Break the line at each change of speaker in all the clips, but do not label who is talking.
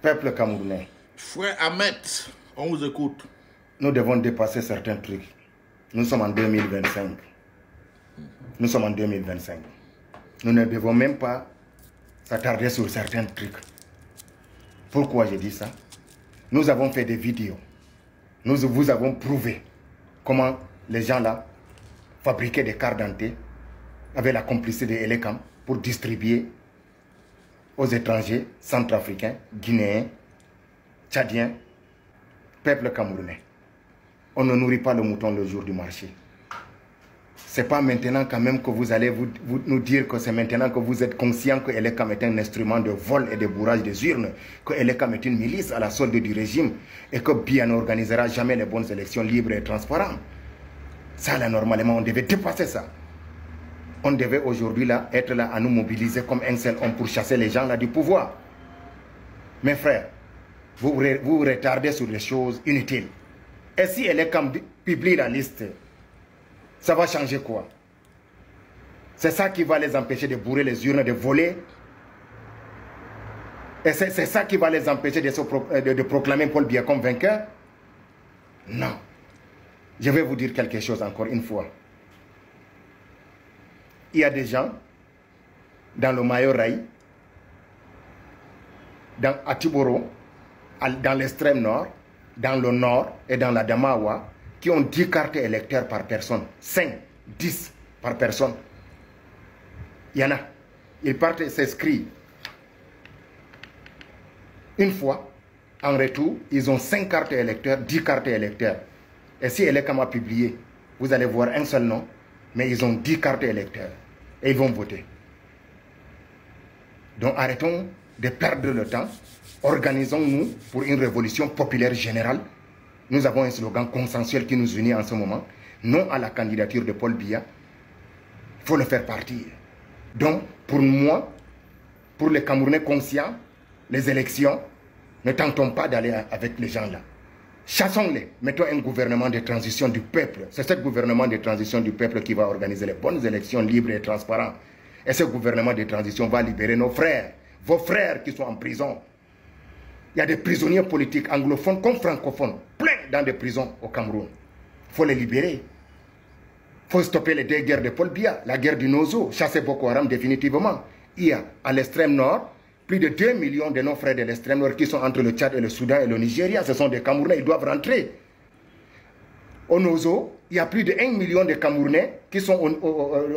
Peuple camerounais.
Frère Ahmed, on vous écoute.
Nous devons dépasser certains trucs. Nous sommes en 2025. Nous sommes en 2025. Nous ne devons même pas s'attarder sur certains trucs. Pourquoi je dis ça? Nous avons fait des vidéos. Nous vous avons prouvé comment les gens là fabriquaient des cartes d'identité avec la complicité de Elekam pour distribuer aux étrangers centrafricains, guinéens, tchadiens, peuple camerounais. On ne nourrit pas le mouton le jour du marché. Ce n'est pas maintenant quand même que vous allez nous dire que c'est maintenant que vous êtes conscient que Elekam est un instrument de vol et de bourrage des urnes, que Elekam est une milice à la solde du régime et que BIA n'organisera jamais les bonnes élections libres et transparentes. Ça là, normalement, on devait dépasser ça. On devait aujourd'hui là être là à nous mobiliser comme un seul homme pour chasser les gens là du pouvoir. Mes frères, vous vous retardez sur des choses inutiles. Et si Elekam publie la liste, ça va changer quoi? C'est ça qui va les empêcher de bourrer les urnes, de voler. Et c'est ça qui va les empêcher de proclamer Paul Biya comme vainqueur? Non. Je vais vous dire quelque chose encore une fois. Il y a des gens dans le Mayoraï, dans Atiboro, dans l'extrême nord, dans le nord et dans la Damawa, qui ont 10 cartes électeurs par personne, 5, 10 par personne. Il y en a. Ils partent et s'inscrivent. Une fois, en retour, ils ont 5 cartes électeurs, 10 cartes électeurs. Et si Elekam a publié, vous allez voir un seul nom, mais ils ont 10 cartes électeurs. Et ils vont voter. Donc arrêtons de perdre le temps. Organisons-nous pour une révolution populaire générale. Nous avons un slogan consensuel qui nous unit en ce moment. Non à la candidature de Paul Biya. Il faut le faire partir. Donc, pour moi, pour les Camerounais conscients, les élections, ne tentons pas d'aller avec les gens là. Chassons-les. Mettons un gouvernement de transition du peuple. C'est ce gouvernement de transition du peuple qui va organiser les bonnes élections libres et transparentes. Et ce gouvernement de transition va libérer nos frères, vos frères qui sont en prison. Il y a des prisonniers politiques anglophones comme francophones, plein dans des prisons au Cameroun. Il faut les libérer. Il faut stopper les 2 guerres de Paul Biya, la guerre du Nozo, chasser Boko Haram définitivement. Il y a à l'extrême nord plus de 2 millions de nos frères de l'extrême nord qui sont entre le Tchad et le Soudan et le Nigeria. Ce sont des Camerounais, ils doivent rentrer. Au Nozo, il y a plus de 1 million de Camerounais qui sont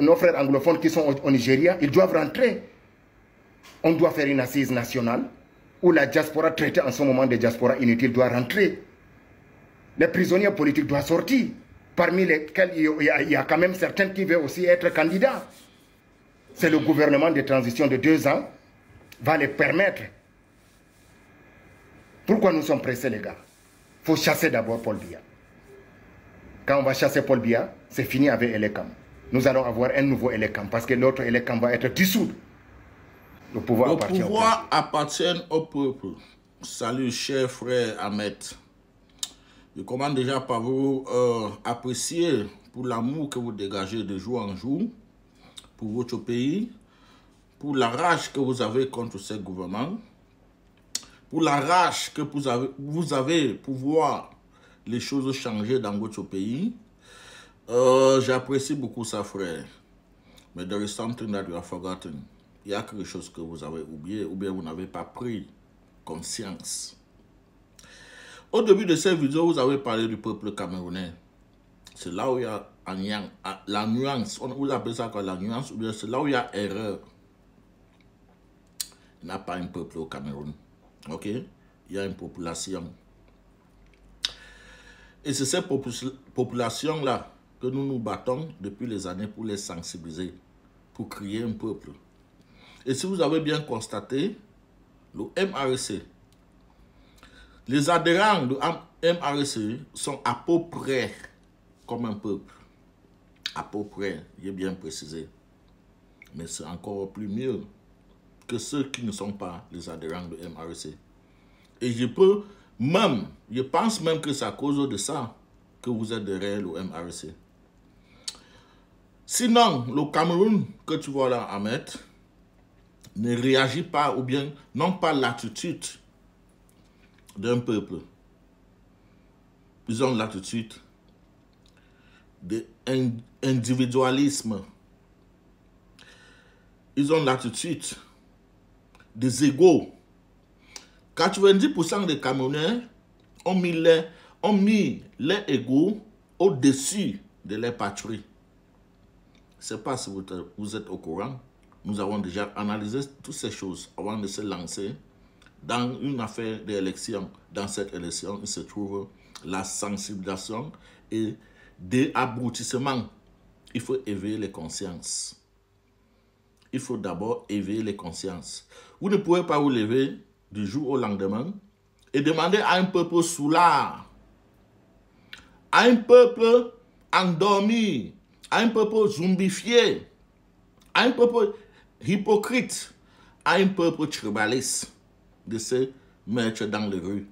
nos frères anglophones qui sont au Nigeria, ils doivent rentrer. On doit faire une assise nationale où la diaspora traitée en ce moment de diaspora inutile doit rentrer. Les prisonniers politiques doivent sortir, parmi lesquels il y a quand même certains qui veulent aussi être candidats. C'est le gouvernement de transition de 2 ans va les permettre. Pourquoi nous sommes pressés, les gars? Il faut chasser d'abord Paul Biya. Quand on va chasser Paul Biya, c'est fini avec Elekam. Nous allons avoir un nouveau Elekam parce que l'autre Elekam va être dissous. Le pouvoir
appartient au peuple. Salut, cher frère Ahmed. Je commence déjà par vous apprécier pour l'amour que vous dégagez de jour en jour pour votre pays, pour la rage que vous avez contre ce gouvernement, pour la rage que vous avez pour voir les choses changer dans votre pays. J'apprécie beaucoup ça, frère. Mais there is something that you have forgotten. Il y a quelque chose que vous avez oublié ou bien vous n'avez pas pris conscience. Au début de cette vidéo, vous avez parlé du peuple camerounais. C'est là où il y a la nuance. On vous appelle ça quoi, la nuance, ou bien c'est là où il y a erreur. Il n'y a pas un peuple au Cameroun. Ok? Il y a une population. Et c'est cette population-là que nous nous battons depuis les années pour les sensibiliser, pour créer un peuple. Et si vous avez bien constaté, le MRC, les adhérents du MRC sont à peu près comme un peuple. À peu près, j'ai bien précisé. Mais c'est encore plus mieux que ceux qui ne sont pas les adhérents du MRC. Et je pense même que c'est à cause de ça que vous êtes derrière le MRC. Sinon, le Cameroun que tu vois là, Ahmed, ne réagit pas ou bien n'ont pas l'attitude d'un peuple. Ils ont là tout de suite d'individualisme. Ils ont là tout de suite des égos. 90% des Camerounais ont mis les égos au-dessus de leur patrie. Je ne sais pas si vous êtes au courant. Nous avons déjà analysé toutes ces choses avant de se lancer dans une affaire d'élection. Dans cette élection, il se trouve la sensibilisation et des aboutissements. Il faut éveiller les consciences. Il faut d'abord éveiller les consciences. Vous ne pouvez pas vous lever du jour au lendemain et demander à un peuple soulard, à un peuple endormi, à un peuple zombifié, à un peuple hypocrite, à un peuple tribaliste de se mettre dans les rues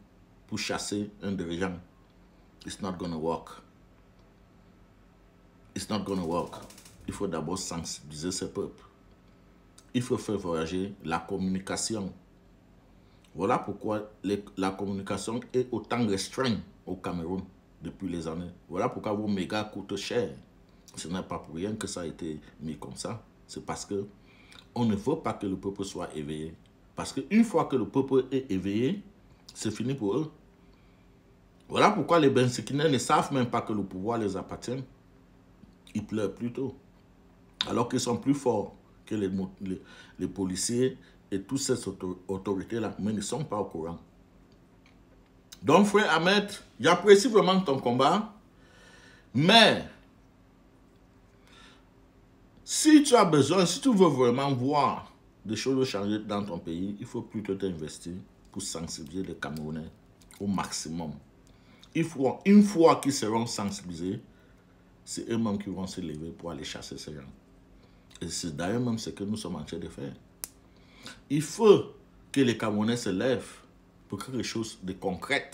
pour chasser un dirigeant. It's not gonna work. It's not gonna work. Il faut d'abord sensibiliser ce peuple. Il faut faire voyager la communication. Voilà pourquoi la communication est autant restreinte au Cameroun depuis les années. Voilà pourquoi vos mégas coûtent cher. Ce n'est pas pour rien que ça a été mis comme ça. C'est parce que on ne veut pas que le peuple soit éveillé. Parce qu'une fois que le peuple est éveillé, c'est fini pour eux. Voilà pourquoi les Bensekinais ne savent même pas que le pouvoir les appartient. Ils pleurent plutôt. Alors qu'ils sont plus forts que les policiers et toutes ces autorités-là, mais ils ne sont pas au courant. Donc, frère Ahmed, j'apprécie vraiment ton combat, mais si tu as besoin, si tu veux vraiment voir des choses changer dans ton pays, il faut plutôt t'investir pour sensibiliser les Camerounais au maximum. Une fois qu'ils seront sensibilisés, c'est eux-mêmes qui vont se lever pour aller chasser ces gens. Et c'est d'ailleurs même ce que nous sommes en train de faire. Il faut que les Camerounais se lèvent pour quelque chose de concret.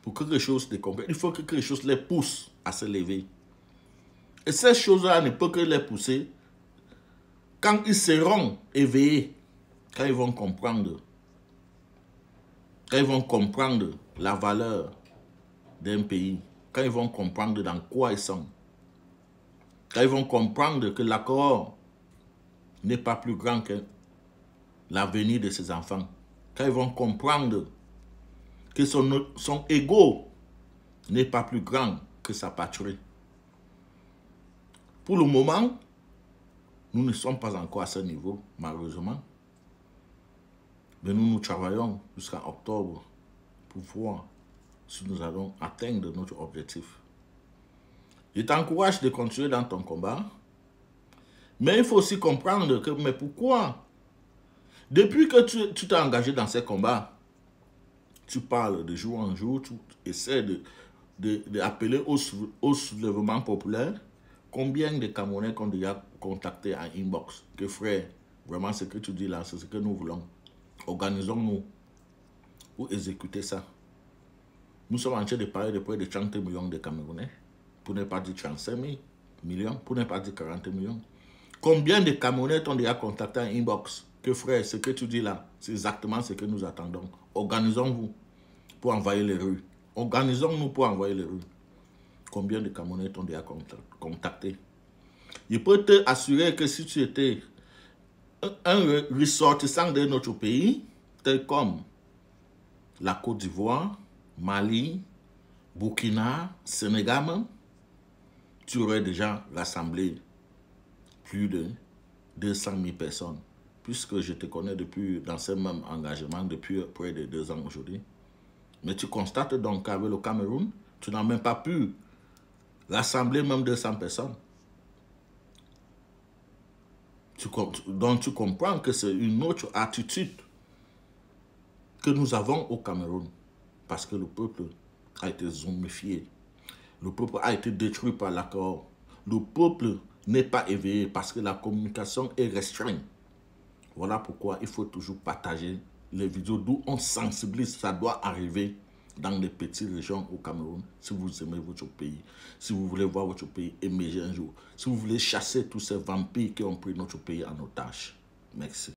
Pour quelque chose de concret. Il faut que quelque chose les pousse à se lever. Et ces choses-là ne peuvent que les pousser quand ils seront éveillés, quand ils vont comprendre. Quand ils vont comprendre la valeur d'un pays. Quand ils vont comprendre dans quoi ils sont. Quand ils vont comprendre que l'accord n'est pas plus grand que l'avenir de ses enfants. Quand ils vont comprendre que son ego n'est pas plus grand que sa patrie. Pour le moment, nous ne sommes pas encore à ce niveau, malheureusement. Mais nous travaillons jusqu'à octobre pour voir si nous allons atteindre notre objectif. Je t'encourage de continuer dans ton combat. Mais il faut aussi comprendre que, mais pourquoi? Depuis que tu t'es engagé dans ces combats, tu parles de jour en jour, tu essaies d'appeler au soulèvement populaire. Combien de Camerounais qu'on déjà contacté en inbox? Que frère, vraiment ce que tu dis là, c'est ce que nous voulons. Organisons-nous pour exécuter ça. Nous sommes en train de parler de près de 30 millions de Camerounais. Pour ne pas dire 35 millions, pour ne pas dire 40 millions. Combien de Camerounais t'ont déjà contacté en inbox? Que frère, ce que tu dis là, c'est exactement ce que nous attendons. Organisons-vous pour envahir les rues. Organisons-nous pour envahir les rues. Combien de Camerounais t'ont déjà contacté? Je peux te assurer que si tu étais un ressortissant de notre pays, tel comme la Côte d'Ivoire, Mali, Burkina, Sénégal, tu aurais déjà rassemblé plus de 200 000 personnes. Puisque je te connais dans ce même engagement depuis près de 2 ans aujourd'hui. Mais tu constates donc qu'avec le Cameroun, tu n'as même pas pu rassembler même 200 personnes. Donc tu comprends que c'est une autre attitude que nous avons au Cameroun. Parce que le peuple a été zombifié. Le peuple a été détruit par l'accord. Le peuple n'est pas éveillé parce que la communication est restreinte. Voilà pourquoi il faut toujours partager les vidéos d'où on sensibilise. Ça doit arriver dans les petites régions au Cameroun. Si vous aimez votre pays, si vous voulez voir votre pays émerger un jour, si vous voulez chasser tous ces vampires qui ont pris notre pays en otage. Merci.